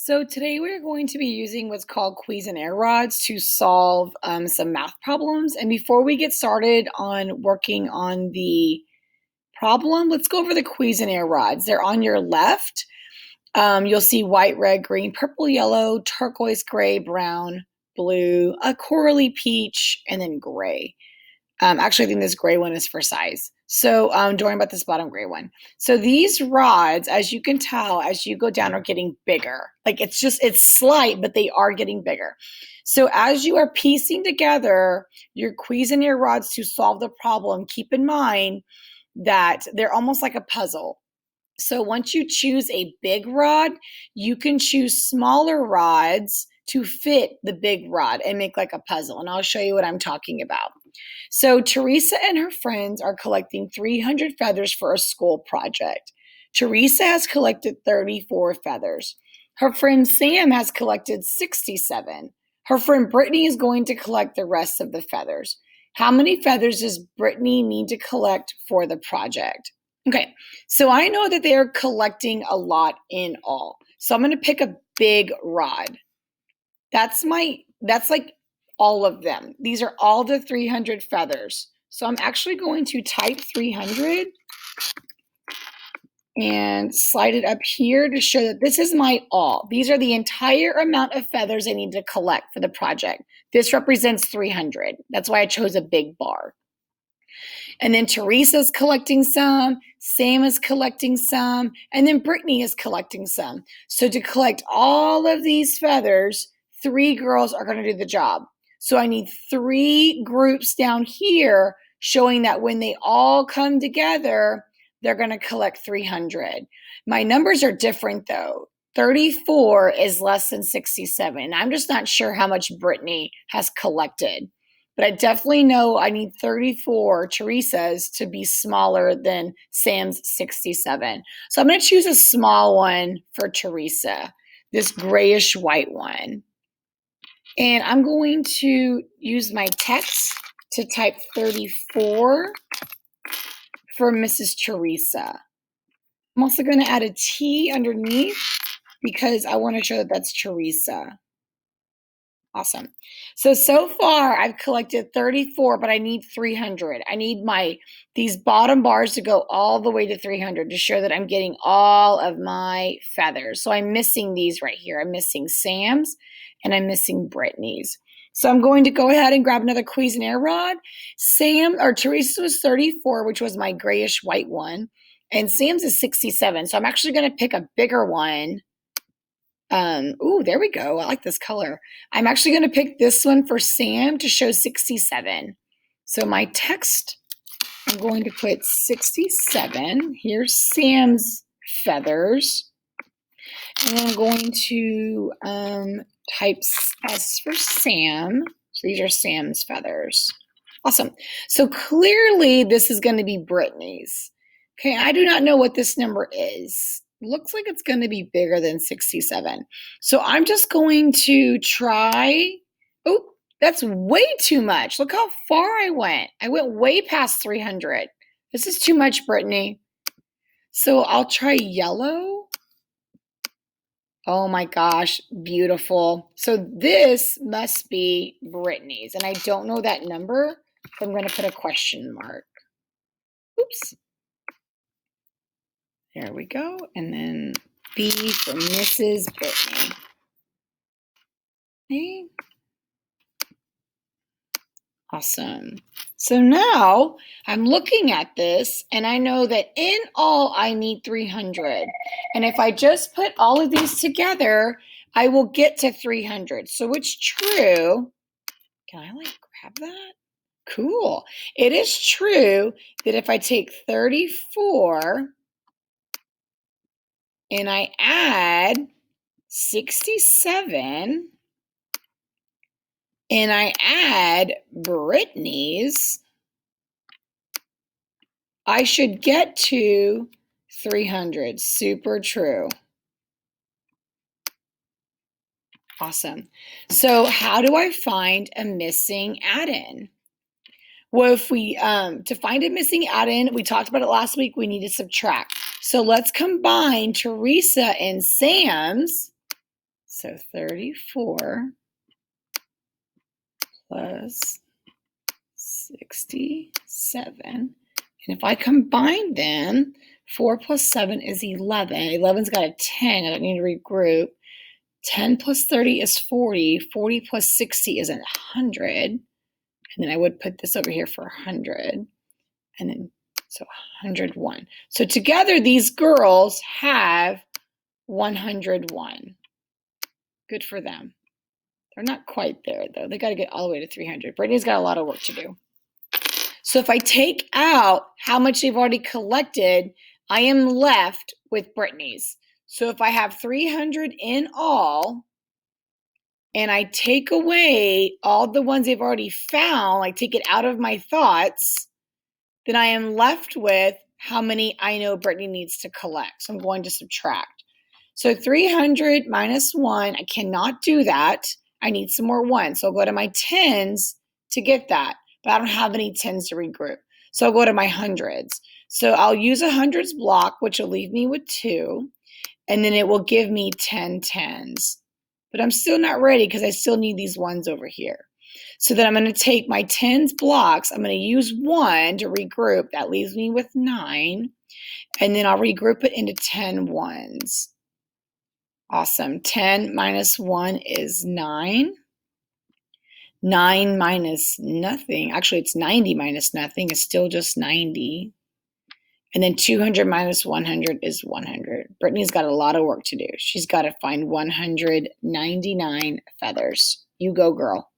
So today we're going to be using what's called Cuisenaire rods to solve some math problems. And before we get started on working on the problem, let's go over the Cuisenaire rods. They're on your left. You'll see white, red, green, purple, yellow, turquoise, gray, brown, blue, a corally peach, and then gray. Actually, I think this gray one is for size. So don't worry about this bottom gray one. So these rods, as you can tell, as you go down, are getting bigger. Like it's slight, but they are getting bigger. So as you are piecing together your Cuisenaire rods to solve the problem, keep in mind that they're almost like a puzzle. So once you choose a big rod, you can choose smaller rods to fit the big rod and make like a puzzle. And I'll show you what I'm talking about. So Teresa and her friends are collecting 300 feathers for a school project. Teresa has collected 34 feathers. Her friend Sam has collected 67. Her friend Brittany is going to collect the rest of the feathers. How many feathers does Brittany need to collect for the project? Okay, so I know that they are collecting a lot in all. So I'm going to pick a big rod. That's like all of them. These are all the 300 feathers. So I'm actually going to type 300 and slide it up here to show that this is my all. These are the entire amount of feathers I need to collect for the project. This represents 300. That's why I chose a big bar. And then Teresa's collecting some, Sam is collecting some, and then Brittany is collecting some. So to collect all of these feathers, 3 girls are going to do the job. So I need 3 groups down here showing that when they all come together, they're going to collect 300. My numbers are different though. 34 is less than 67. I'm just not sure how much Brittany has collected. But I definitely know I need 34 Teresa's to be smaller than Sam's 67. So I'm going to choose a small one for Teresa, this grayish white one. And I'm going to use my text to type 34 for Mrs. Teresa. I'm also going to add a T underneath because I want to show that that's Teresa. Awesome. So far I've collected 34, but I need 300. I need these bottom bars to go all the way to 300 to show that I'm getting all of my feathers. So I'm missing these right here. I'm missing Sam's and I'm missing Brittany's. So I'm going to go ahead and grab another Cuisenaire rod. Teresa was 34, which was my grayish white one, and Sam's is 67. So I'm actually going to pick a bigger one. There we go. I like this color. I'm actually going to pick this one for Sam to show 67. So my text, I'm going to put 67. Here's Sam's feathers. And then I'm going to type S for Sam. So these are Sam's feathers. Awesome. So clearly this is going to be Brittany's. Okay, I do not know what this number is. Looks like it's going to be bigger than 67. So I'm just going to try. Oh, that's way too much. Look how far I went. I went way past 300. This is too much, Brittany. So I'll try yellow. Oh my gosh, beautiful. So this must be Brittany's, and I don't know that number, so I'm going to put a question mark. Oops. There we go. And then B for Mrs. Brittany. Okay. Awesome. So now I'm looking at this and I know that in all I need 300. And if I just put all of these together, I will get to 300. So it's true. Can I grab that? Cool. It is true that if I take 34 and I add 67 and I add Brittany's, I should get to 300. Super true. Awesome. So how do I find a missing add-in? Well, if we, to find a missing add-in, we talked about it last week, we need to subtract. So let's combine Teresa and Sam's So 34 plus 67. And if I combine them, 4 plus 7 is 11. 11's got a 10. I don't need to regroup. 10 plus 30 is 40. 40 plus 60 is 100. And then I would put this over here for 100. And then, so 101. So together, these girls have 101. Good for them. They're not quite there, though. They got to get all the way to 300. Brittany's got a lot of work to do. So if I take out how much they've already collected, I am left with Brittany's. So if I have 300 in all, and I take away all the ones they've already found, I take it out of my thoughts, then I am left with how many I know Brittany needs to collect. So I'm going to subtract. So 300 minus 1, I cannot do that. I need some more 1. So I'll go to my 10s to get that. But I don't have any 10s to regroup. So I'll go to my hundreds. So I'll use a hundreds block, which will leave me with 2. And then it will give me 10 10s. But I'm still not ready because I still need these ones over here. So then I'm going to take my 10s blocks. I'm going to use 1 to regroup. That leaves me with 9. And then I'll regroup it into 10 ones. Awesome. 10 minus 1 is 9. 9 minus nothing. Actually, it's 90 minus nothing. It's still just 90. And then 200 minus 100 is 100. Brittany's got a lot of work to do. She's got to find 199 feathers. You go, girl.